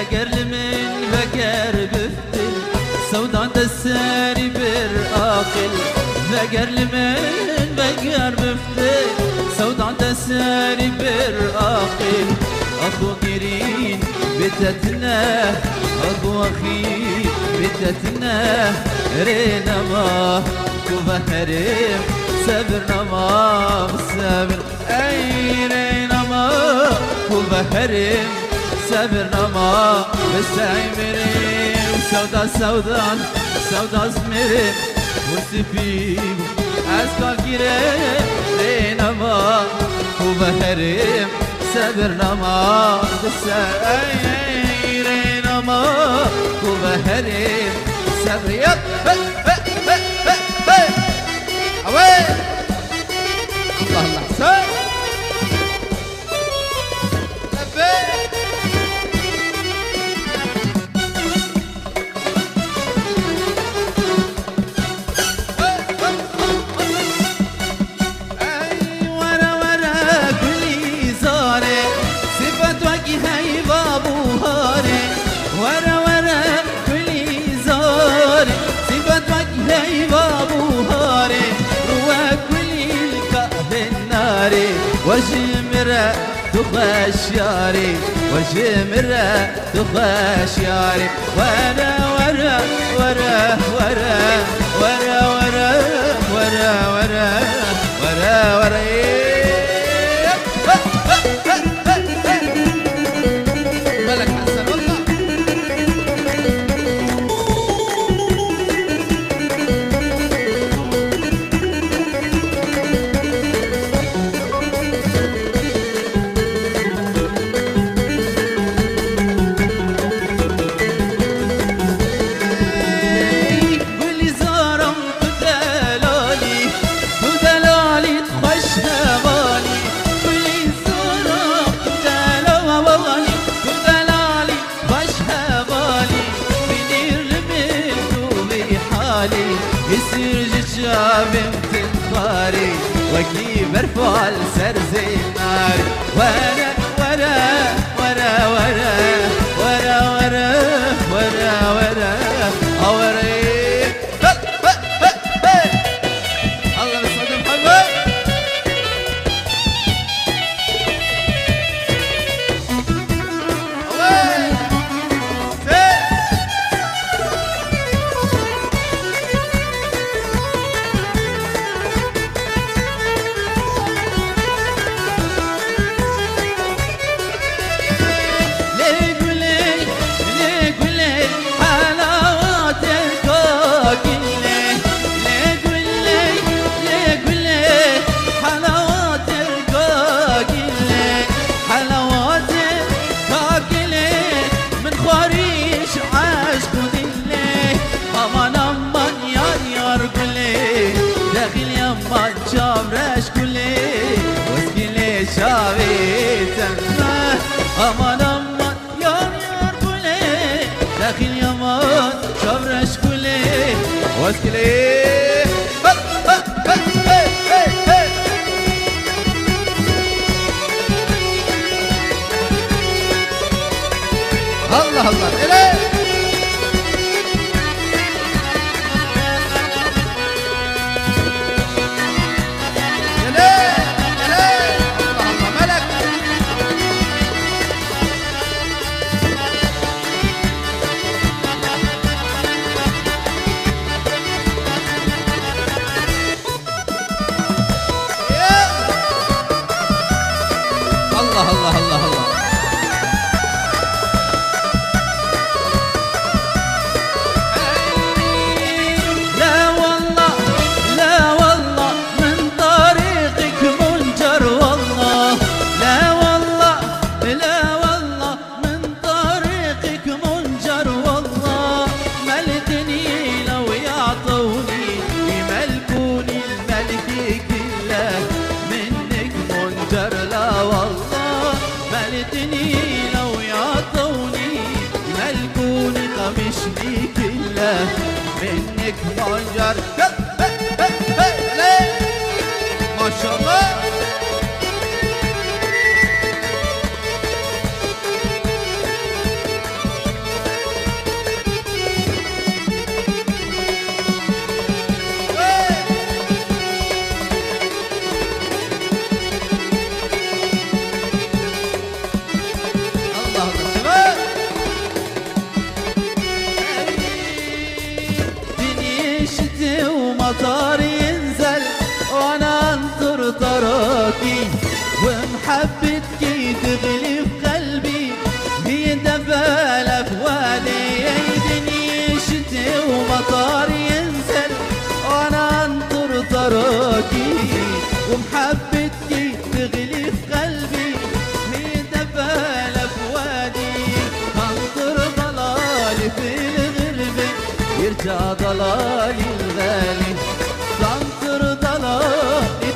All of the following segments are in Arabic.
فقر من فقر بفتل سودان دساري بالآقل فقر من فقر بفتل سودان دساري بالآقل أخو قرين بتتنا أخو أخي بتتنا رينا ما كوفهرم سبرنا ما بسبر أي رينا ما كوفهرم سبرنا ما بسعمرم سودا سودان سودا زمرم وسفيم أسكال كريم رينا ما كوفهرم سبرنا ما بسعمرم ما كوفهرم سبر يب أوي الله الله سر وجمرة تخشياري وجمرة تخشياري ورا ورا ورا ورا ورا ورا ورا ورا ورا ورا ملك حسن والله بنت الخاري وكي برفال سرزي ناري ورا ورا ورا ورا ورا ورا ورا ورا ورا الله يسعد محمد شابرش كلي وسكلي شابيتنا أمان أمان يار يار كلي داخل يمان شابرش كلي وسكلي الله الله إليه الله الله الله الله لا والله لا والله من طريقك منجر والله لا والله لا والله من طريقك منجر والله ملتني لو يعطوني يملكوني الملك كله منك منجر لا والله ملتني لو يعطوني يملكوني قمشني كله منك منجر ما شاء الله تراكي ومحبتك تغلي في قلبي هي دفالة في وادي يدني شتي ومطار ينزل وانا انطر تراكي ومحبتك تغلي في قلبي هي دفالة في وادي انطر ضلالي في الغربة يرجع ضلالي الغالي انطر ضلالي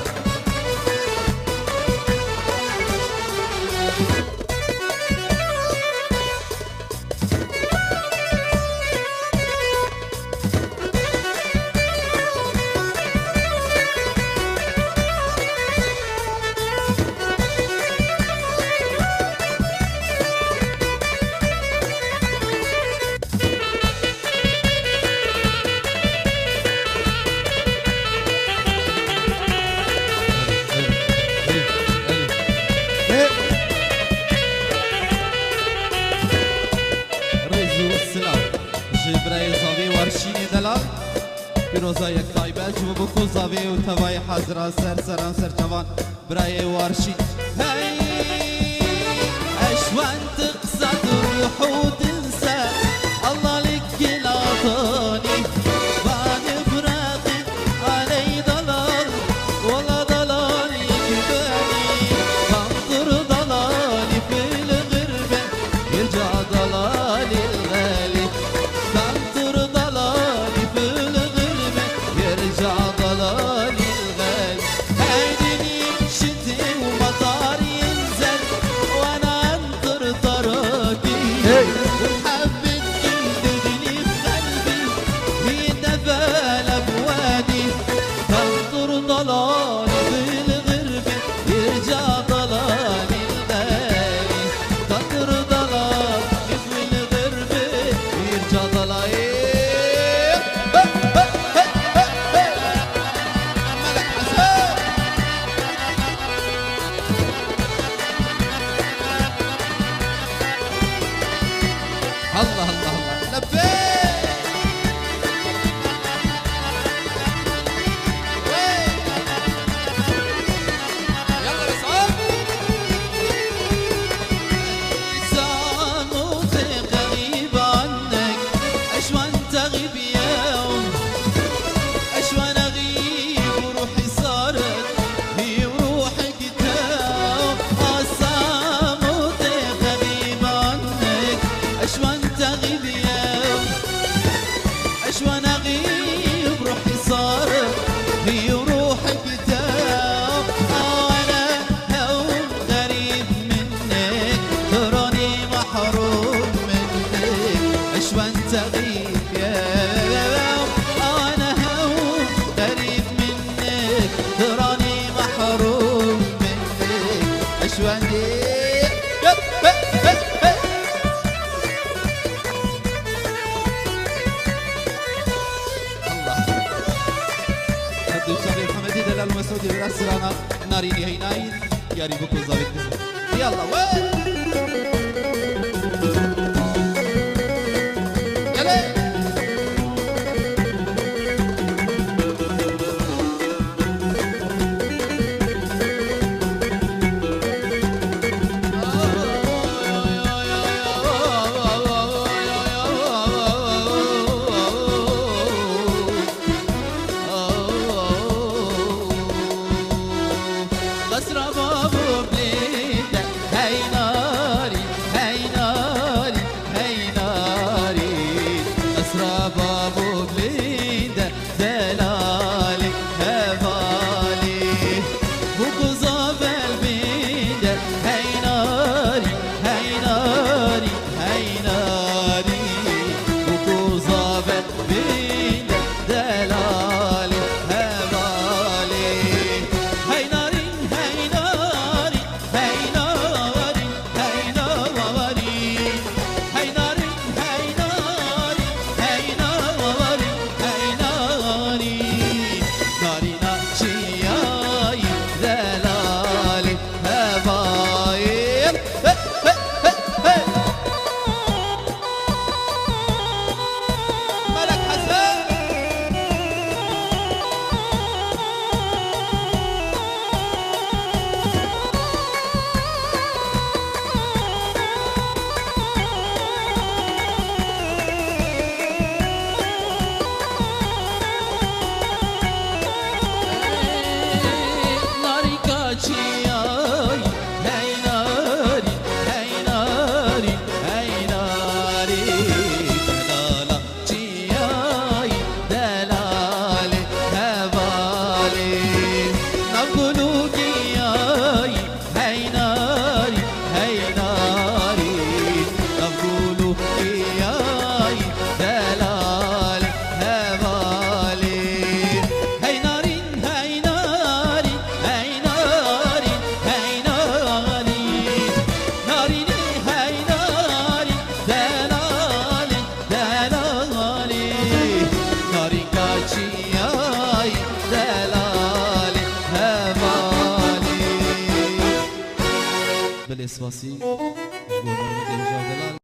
پیروزای تایبت و بکو زاوی و توای حضرت سر جوان برای وارشی هی اشوان تقصد روح و تنسى الله لك العطاني بعد فراقي علي ضلال والله ضلال يكباني بنظر ضلالي في الغربة يرجع ضلالي الغالي بنظر ضلالي في الغربة يرجع ضلالي الغالي هيدني شتي ومطار ينزل وانا انطر تراكي وحبتك تغلي في قلبي هي دفالة بوادي تنطر ضلالي في الغربة يرجع ضلالي الغالي تنطر ضلالي في الغربة يرجع ضلالي الله الله الله لبيك يلا بصعب صاموتي غريب عنك اشوان تغيب يوم اشوان اغيب وروحي صارت هي وروحك تاوم صاموتي غريب عنك اشوان تغيب يوم اشوان اغيب روحي صارت هي وروحك تاوم انا هون غريب منك تراني محروم منك اشوان تغيب يوم انا هون غريب منك تراني محروم منك اشوان محمدي دلال مسعودي براسرانا ناريني هيناين ياري بكو زاويت يلا وين يلا غسرة بابو بليدة هينا gelê spasî ji bo